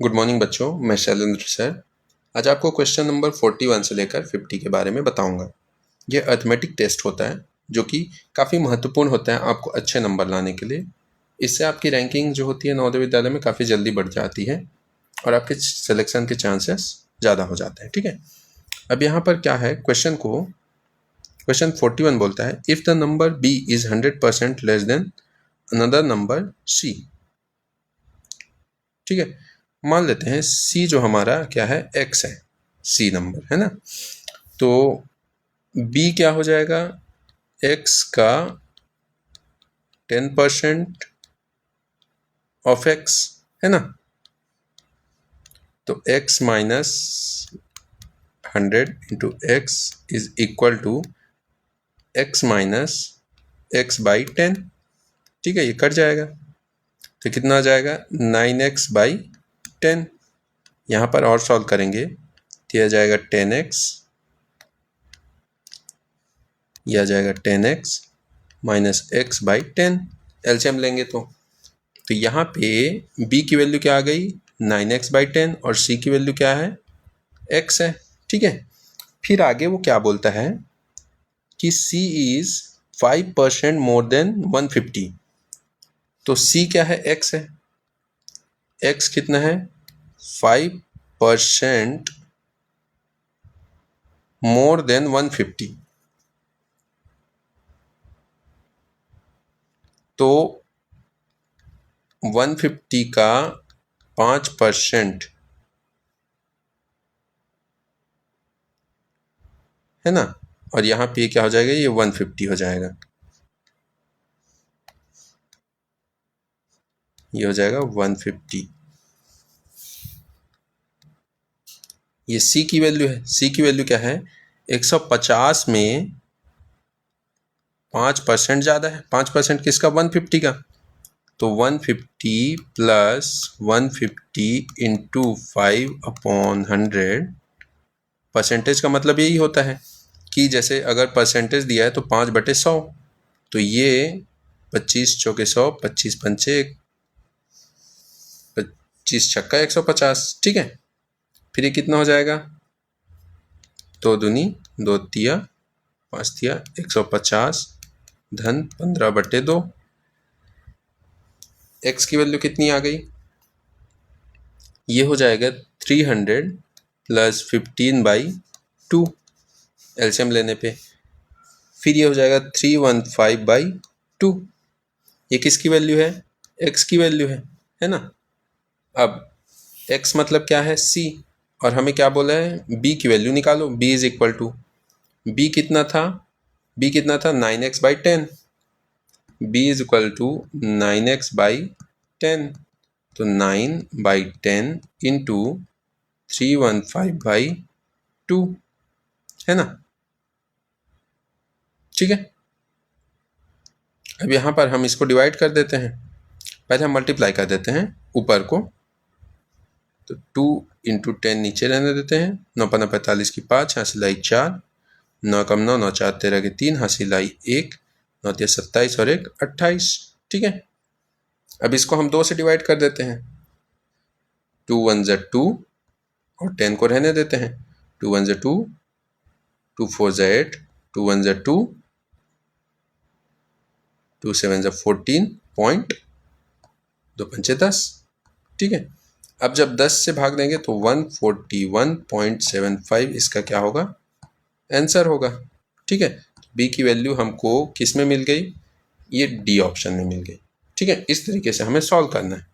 Good morning बच्चों, मैं Shailendra sir. आज आपको क्वेश्चन नंबर 41 से लेकर 50 के बारे में बताऊंगा। ये अर्थमेटिक टेस्ट होता है जो कि काफ़ी महत्वपूर्ण होता है आपको अच्छे नंबर लाने के लिए। इससे आपकी रैंकिंग जो होती है नवोदय विद्यालय में काफ़ी जल्दी बढ़ जाती है और आपके सिलेक्शन के चांसेस ज़्यादा हो जाते हैं। ठीक है, अब यहाँ पर क्या है, क्वेश्चन 41 बोलता है if the number b is 100% less than another number c। ठीक है, मान लेते हैं c जो हमारा क्या है, x है, c नंबर है ना। तो b क्या हो जाएगा, x का 10% ऑफ x है ना। तो x minus 100 into X is equal to x minus X by 10। ठीक है, ये कट जाएगा तो कितना आ जाएगा, 9x बाई 10। यहाँ पर और सॉल्व करेंगे तो यह आ जाएगा 10x, यह आ जाएगा 10x minus X by 10। LCM लेंगे तो यहाँ पे b की वैल्यू क्या आ गई, 9x बाई 10 और c की वैल्यू क्या है, x है। ठीक है, फिर आगे वो क्या बोलता है कि c इज 5% मोर देन 150। तो c क्या है, x है, x कितना है, 5% मोर देन 150। तो 150 का 5% है ना, और यहाँ पे क्या हो जाएगा, ये 150 हो जाएगा, ये हो जाएगा 150। ये c की वैल्यू है, c की वैल्यू क्या है, 150 में 5% ज़्यादा है। 5% किसका, 150 का। तो 150 प्लस 150 इंटू 5/100। परसेंटेज का मतलब यही होता है कि जैसे अगर परसेंटेज दिया है तो 5/100, तो ये 25 चौके 100, 25 पंचे 25 छक्का 150। ठीक है, फिर ये कितना हो जाएगा, 2 दूनी 2 तिया 5 तिया 150 धन 15/2। x की वैल्यू कितनी आ गई, ये हो जाएगा 300 प्लस 15/2 एलसीएम लेने पे। फिर ये हो जाएगा 315/2। ये किसकी वैल्यू है, x की वैल्यू है ना। अब x मतलब क्या है, c, और हमें क्या बोला है, b की वैल्यू निकालो। b is equal to, b कितना था, 9x by 10। b is equal to 9x by 10। तो 9/10 इंटू 315/2 है ना। ठीक है, अब यहाँ पर हम इसको डिवाइड कर देते हैं। पहले हम मल्टीप्लाई कर देते हैं ऊपर को, तो 2 इंटू 10 नीचे रहने देते हैं। 9 5 45 की 5, हासिल आई 4, 9 कम 9 9 4 13 की 3, हासिल आई 1, 9 3 27 और 1 28। ठीक है, अब इसको हम 2 से डिवाइड कर देते हैं। 2 1 ज़ा 2 और 10 को रहने देते हैं। 2 1 ज़ा 2, 2 4 ज़ा 8, 2 1 ज़ा 2, 2 7 ज़ा 14 पॉइंट, 2 पंचे 10। ठीक है, अब जब 10 से भाग देंगे तो 141.75 इसका क्या होगा, आंसर होगा। ठीक है, बी की वैल्यू हमको किस में मिल गई, ये डी ऑप्शन में मिल गई। ठीक है, इस तरीके से हमें सॉल्व करना है।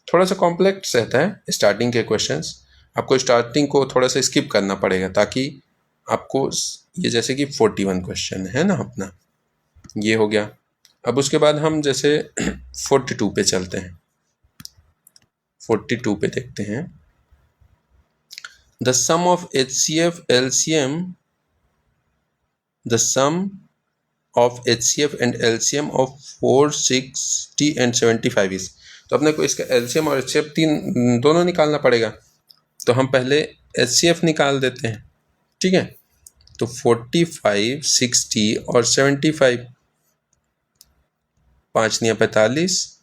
थोड़ा सा कॉम्प्लेक्स रहता है स्टार्टिंग के क्वेश्चंस, आपको स्टार्टिंग को थोड़ा सा स्किप करना पड़ेगा ताकि आपको ये, जैसे कि 41 क्वेश्चन है ना अपना, ये हो गया। अब उसके बाद हम जैसे 42 पे चलते हैं। 42 पे देखते हैं, the sum of HCF LCM, the sum of HCF and LCM of 4, 60 and 75 is. तो अपने को इसका LCM और HCF तीन दोनों निकालना पड़ेगा। तो हम पहले HCF निकाल देते हैं। ठीक है, तो 45, 60 और 75, 5 9 45,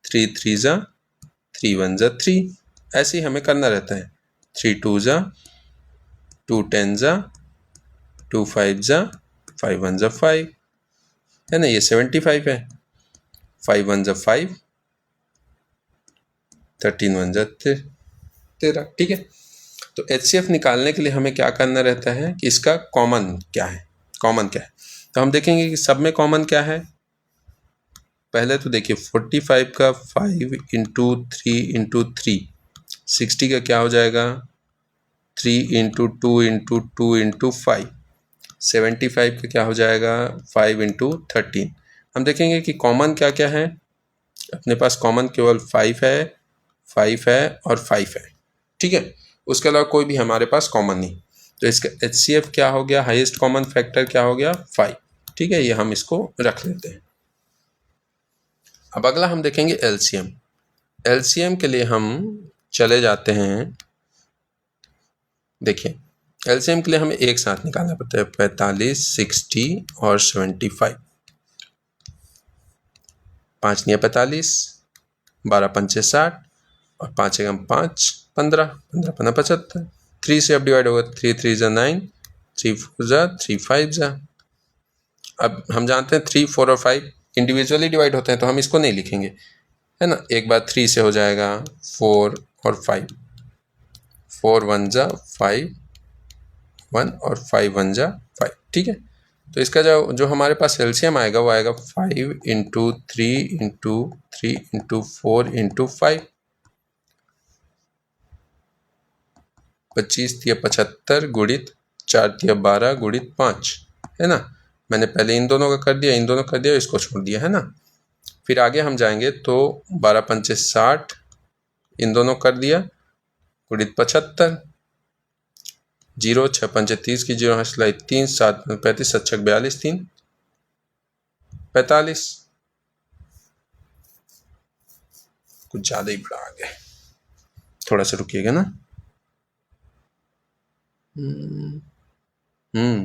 3 3 ज़ा 3 1 ज़ा 3। ऐसे ही हमें करना रहता है। 3 2 जा, 2 10 जा, 2 5 जा, 5 1 जा 5 है ना, ये 75 है। 5 1 जा 5, 13 1 जा 13, ठीक है। तो HCF निकालने के लिए हमें क्या करना रहता है कि इसका कॉमन क्या है, कॉमन क्या है। तो हम देखेंगे कि सब में कॉमन क्या है। पहले तो देखिए 45 का 5 इंटू 3 इंटू 3, 60 का क्या हो जाएगा 3 इंटू 2 इंटू 2 इंटू 5, 75 का क्या हो जाएगा 5 इंटू 13। हम देखेंगे कि कॉमन क्या क्या है। अपने पास कॉमन केवल 5 है, 5 है और 5 है, ठीक है। उसके अलावा कोई भी हमारे पास कॉमन नहीं। तो इसका HCF क्या हो गया, हाईएस्ट कॉमन फैक्टर क्या हो गया 5, ठीक है। ये हम इसको रख लेते हैं। अब अगला हम देखेंगे LCM। LCM के लिए हम चले जाते हैं। देखिए LCM के लिए हमें एक साथ निकालना पड़ता है 45, 60 और 75। 5 9 45, 12 पंचे 60 और 5 एकम 5 15, 15 15 75। 3 से अब डिवाइड होगा, 3 3 जा 9, 3 4 जा 3 5 जा। अब हम जानते हैं 3 4 और 5 इंडिविजुअली डिवाइड होते हैं, तो हम इसको नहीं लिखेंगे, है ना। एक बार 3 से हो जाएगा 4 और 5, 4 1 जा 5 1 और 5 1 जा 5, ठीक है। तो इसका जो हमारे पास LCM आएगा वो आएगा 5 इंटू 3 इंटू 3 इंटू 4 इंटू 5, 25 तिया 75 गुणित 4 तिया 12 गुणित 5, है ना। मैंने पहले इन दोनों का कर दिया, इन दोनों कर दिया, इसको छोड़ दिया, है ना। फिर आगे हम जाएंगे तो 12 पंचे 60, इन दोनों कर दिया गुणित 75, 0 6 पंचे 30 की 0 हंसलाई 3, 7 35, 7 6 42, 3 45। कुछ ज़्यादा ही बड़ा आ गया, थोड़ा सा रुकिएगा ना।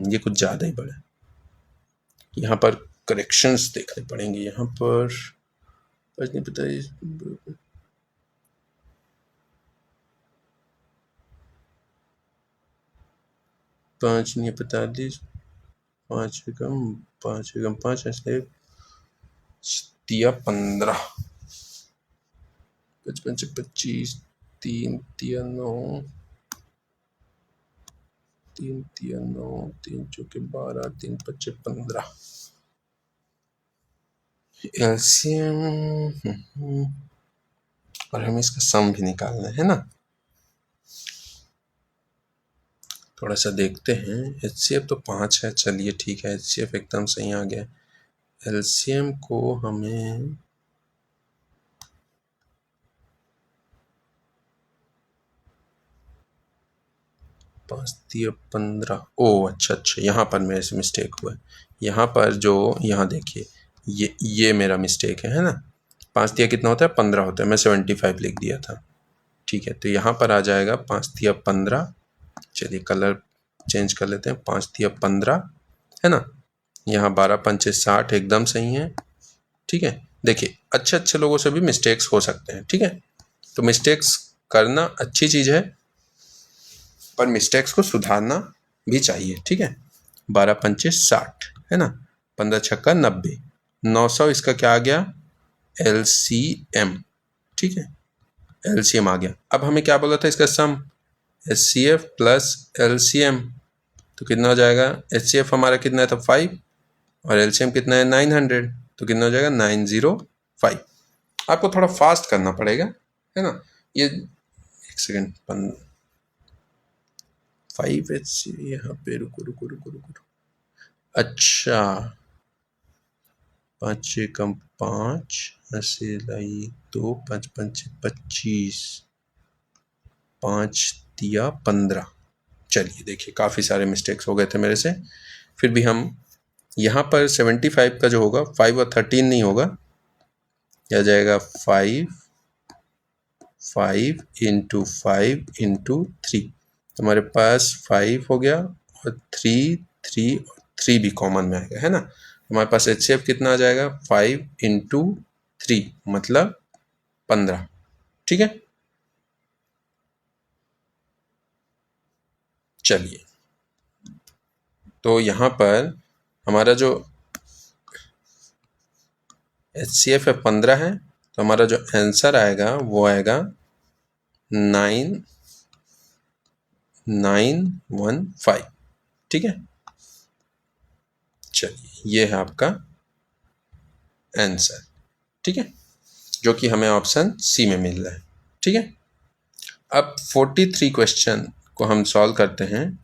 ये कुछ ज़्यादा ही बड़ा है। यहाँ पर करेक्शंस देखने पड़ेंगे। यहाँ पर नहीं पता 5 नहीं 45, 5 एकम 5 एकम 5 ऐसे तिया 15, 55 से 25, 3 तिया 9, 3 तिया 9, 3 चौके 12, 3 पच्चे 15। LCM और हमें इसका सम भी निकालना है ना। थोड़ा सा देखते हैं। HCF तो 5 है, चलिए ठीक है, HCF एकदम सही आ गया। LCM को हमें पाँच तिया 15। ओ अच्छा, यहाँ पर मेरे से मिस्टेक हुआ है। यहाँ पर जो यहाँ देखिए ये मेरा मिस्टेक है ना। 5 तिया कितना होता है 15 होता है, मैं 75 लिख दिया था, ठीक है। तो यहाँ पर आ जाएगा 5 तिया 15। चलिए कलर चेंज कर लेते हैं, 5 तिया 15 है ना। यहाँ 12 पंचे 60 एकदम सही है, ठीक है। देखिए अच्छे लोगों से भी मिस्टेक्स हो सकते हैं, ठीक है। तो मिस्टेक्स करना अच्छी चीज़ है, पर मिस्टेक्स को सुधारना भी चाहिए, ठीक है। 12 पंचे 60 है ना, 15 छक्का 90, 900 इसका क्या आ गया LCM, ठीक है। LCM आ गया। अब हमें क्या बोला था इसका सम, HCF प्लस LCM, तो कितना हो जाएगा। HCF हमारा कितना था 5 और LCM कितना है 900, तो कितना हो जाएगा 905। आपको थोड़ा फास्ट करना पड़ेगा, है ना। ये एक सेकेंड 5 यहाँ पे रुको। अच्छा 5 एकम 5 ऐसे लाई 2 5 पंचे 25, 5 तिया 15। चलिए देखिए काफ़ी सारे मिस्टेक्स हो गए थे मेरे से, फिर भी हम यहाँ पर 75 का जो होगा 5 और 13 नहीं होगा, क्या जाएगा 5 इंटू 5 इंटू 3, तो हमारे पास 5 हो गया और 3 भी कॉमन में आएगा, है ना। हमारे पास HCF कितना आ जाएगा 5 इंटू 3 मतलब 15, ठीक है। चलिए, तो यहाँ पर हमारा जो HCF है 15 है, तो हमारा जो आंसर आएगा वो आएगा 9915। ठीक है, चलिए ये है आपका आंसर। ठीक है, जो कि हमें ऑप्शन सी में मिल रहा है। ठीक है, अब 43 क्वेश्चन को हम सॉल्व करते हैं।